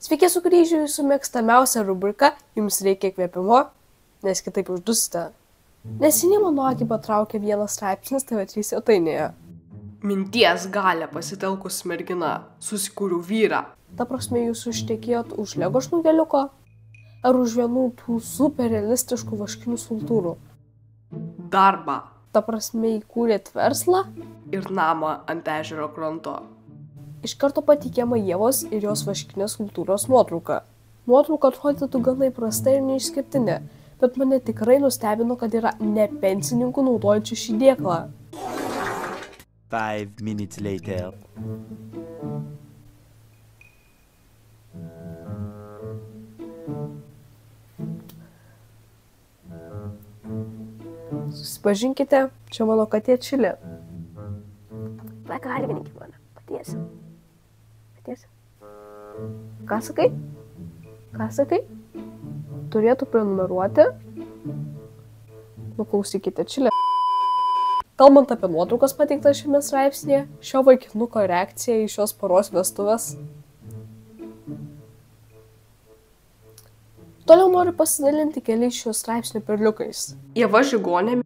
Sveiki sugrįžę į jūsų mėgstamiausią rubriką Jums reikia įkvėpimo, nes kitaip uždusite. Neseniai mano akį patraukė vienas straipsnis TV3 svetainėje. Minties galią pasitelkus mergina susikūriau vyrą. Ta prasme, jūs užtekėjot už Lego žmogeliuko? Ar už vienų tų super realistiškų vaškinių skulptūrų? Darbą Ta prasme, įkūrėt verslą? ir namą ant ežero kranto. Iš karto pateikiama Ievos ir jos vaškinės skulptūros nuotrauka. Nuotrauka atrodytų gana įprasta ir neišskirtinė, bet mane tikrai nustebino, kad yra ne pensininkų naudojančių šį dėklą. 5 minutes later. Susipažinkite, čia mano katė Čilė. Pakalbininkit mane, patiesi. Ką sakai? Turėtų prenumeruoti? Nuklausykite Čilė. Kalbant apie nuotraukas pateiktas šiame straipsnėje, šio vaikinuko reakcija į šios poros vestuvės. Toliau noriu pasidalinti keliais šio straipsnio perliukais. Ieva Žigonė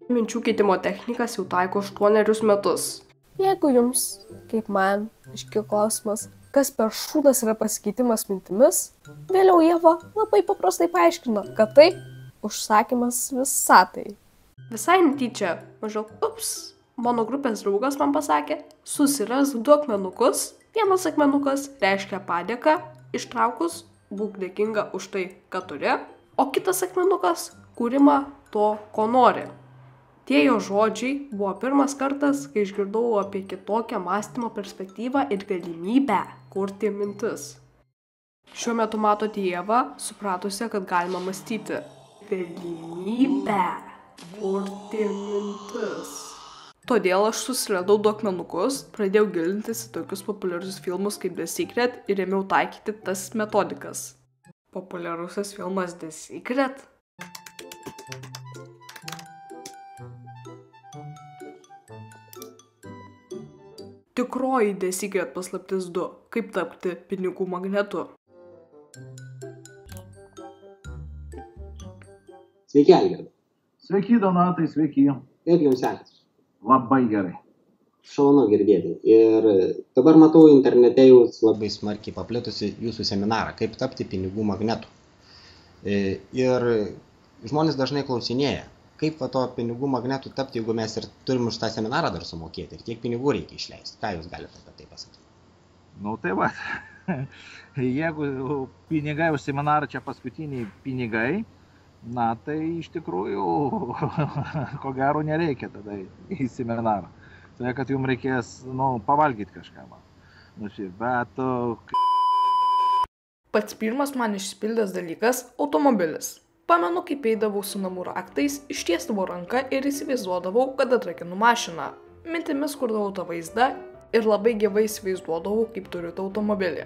minčių keitimo technikas jau taiko 8 metus. Jeigu jums, kaip man, iškilo klausimas, kas per šūdas yra pasikeitimas mintimis, vėliau Ieva labai paprastai paaiškino, kad tai užsakymas visatai. Visai netyčia, maždaug, mano grupės draugas man pasakė, susiras 2 akmenukus, vienas akmenukas reiškia padėką, ištraukus būk dėkinga už tai, ką turi, o kitas akmenukas kūrimą to, ko nori. Tie jo žodžiai buvo pirmas kartas, kai išgirdau apie kitokią mąstymo perspektyvą ir galimybę kurti mintis. Šiuo metu matote Ievą, supratusią, kad galima mąstyti. Galimybę kurti mintis. Todėl aš susiradau 2 akmenukus, pradėjau gilintis į tokius populiarius filmus kaip The Secret ir ėmiau taikyti tas metodikas. Populiarusis filmas The Secret? Tikroji The Secret paslaptis 2. Kaip tapti pinigų magnetu. Sveiki, Algirdai. Sveiki, Donatai, sveiki. Kaip jums sekasi? Labai gerai. Šaunu girdėti. Ir dabar matau internete jūs labai smarkiai paplitusi jūsų seminarą, kaip tapti pinigų magnetu. Ir žmonės dažnai klausinėja, kaip to pinigų magnetų tapti, jeigu mes ir turim už tą seminarą dar sumokėti ir tiek pinigų reikia išleisti. Ką jūs galite apie tai pasakyti? Nu tai va, jeigu pinigai už seminarą čia paskutiniai pinigai, na tai iš tikrųjų, ko gero nereikia tada į seminarą. Tai kad jums reikės, pavalgyti kažką. Bet... Pats pirmas man išsipildęs dalykas – automobilis. Pamenu, kaip eidavau su namų raktais, ištiesdavau ranką ir įsivaizduodavau, kad atrakinu mašiną. Mintimis kurdavau tą vaizdą ir labai gyvai įsivaizduodavau, kaip turiu tą automobilį.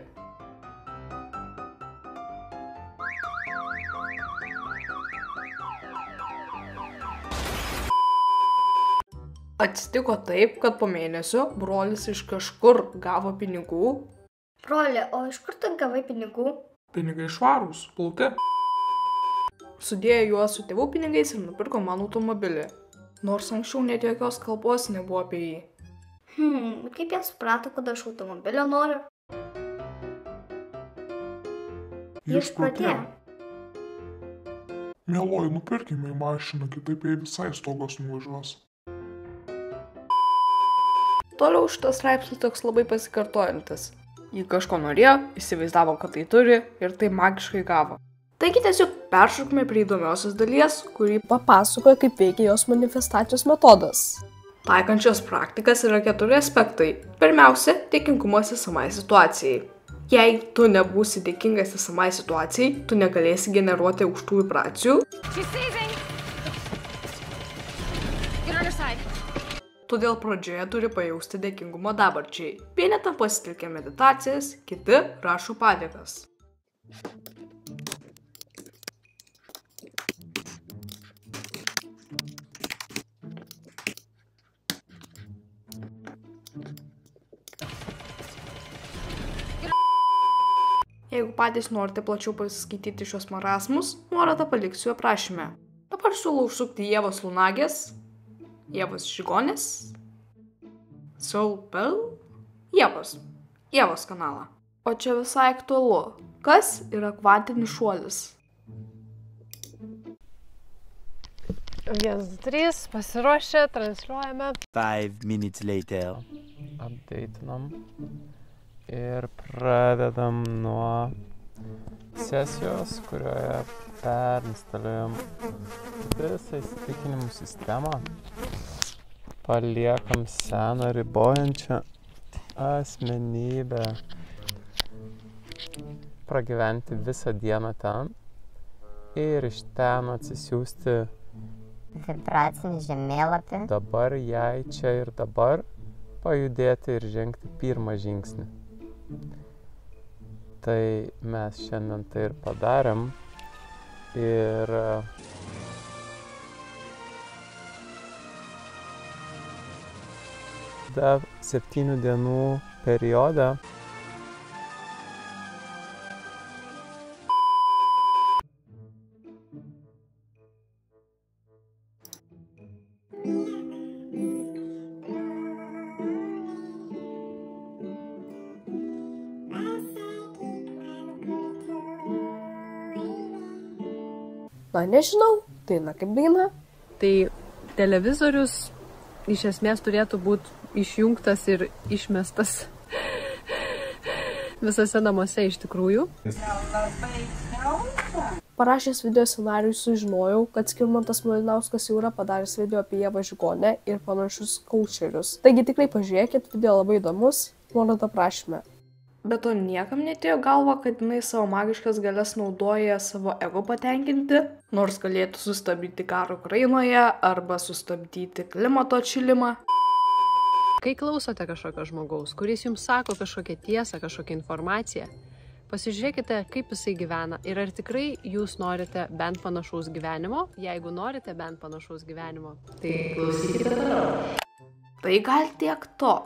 Atsitiko taip, kad po mėnesio brolis iš kažkur gavo pinigų. Broli, o iš kur tu gavai pinigų? Pinigai švarūs, plauti. Sudėjo juos su tėvų pinigais ir nupirko mano automobilį. Nors anksčiau net jokios kalbos nebuvo apie jį. Kaip jie suprato, kad aš automobilio noriu? Išprotėjo. Mieloji, nupirkime į mašiną, kitaip jai visai stogas nuvažiuos. Toliau šitas straipsnis toks labai pasikartojantis. Jį kažko norėjo, įsivaizdavo, kad tai turi ir tai magiškai gavo. Taigi tiesiog peršokime prie įdomiausios dalies, kurį Papasakoja, kaip veikia jos manifestacijos metodas. taikant šios praktikas yra 4 aspektai. Pirmiausia, dėkingumas esamai situacijai. Jei tu nebūsi dėkingas esamai situacijai, tu negalėsi generuoti aukštų vibracijų. Todėl pradžioje turi pajausti dėkingumą dabarčiai. Vieni tam pasitelkia meditacijas, kiti rašo padėkas. Jeigu patys norite plačiau pasiskaityti šios marasmus, nuorodą paliksiu aprašyme. Dabar siūlau užsukti Ievos Lunagės, Ievos Žigonės, Soulpel, Ievos kanalą. O čia visai aktualu. Kas yra kvantinis šuolis? 1, 2, 3, pasiruošę, transliuojame. 5 minutes later. Updatinam. Ir pradedam nuo sesijos, kurioje perinstaliuojam visą įsitikinimų sistemą. Paliekam seną ribojančią asmenybę. Pragyventi visą dieną ten ir iš ten atsisiųsti vibracinį žemėlapį. Dabar jai čia ir dabar pajudėti ir žengti pirmą žingsnį. Tai mes šiandien tai ir padarėm. Ir tada 7 dienų periode Na, nežinau, daina kaip daina. Tai televizorius iš esmės turėtų būti išjungtas ir išmestas visose namuose iš tikrųjų. Parašęs video scenarijų sužinojau, kad Skirmantas Malinauskas jau yra padaręs video apie Ievą Žigonę ir panašius kaučerius. Taigi tikrai pažiūrėkit, video labai įdomus, nuorodą aprašyme. Bet to niekam netėjo galva, kad jinai savo magiškas galias naudoja savo ego patenkinti, nors galėtų sustabdyti karą Ukrainoje arba sustabdyti klimato atšilimą. Kai klausote kažkokio žmogaus, kuris jums sako kažkokią tiesą, kažkokią informaciją, pasižiūrėkite, kaip jisai gyvena ir ar tikrai jūs norite bent panašaus gyvenimo. Jeigu norite bent panašaus gyvenimo, tai klausykite toliau. Tai gal tiek to.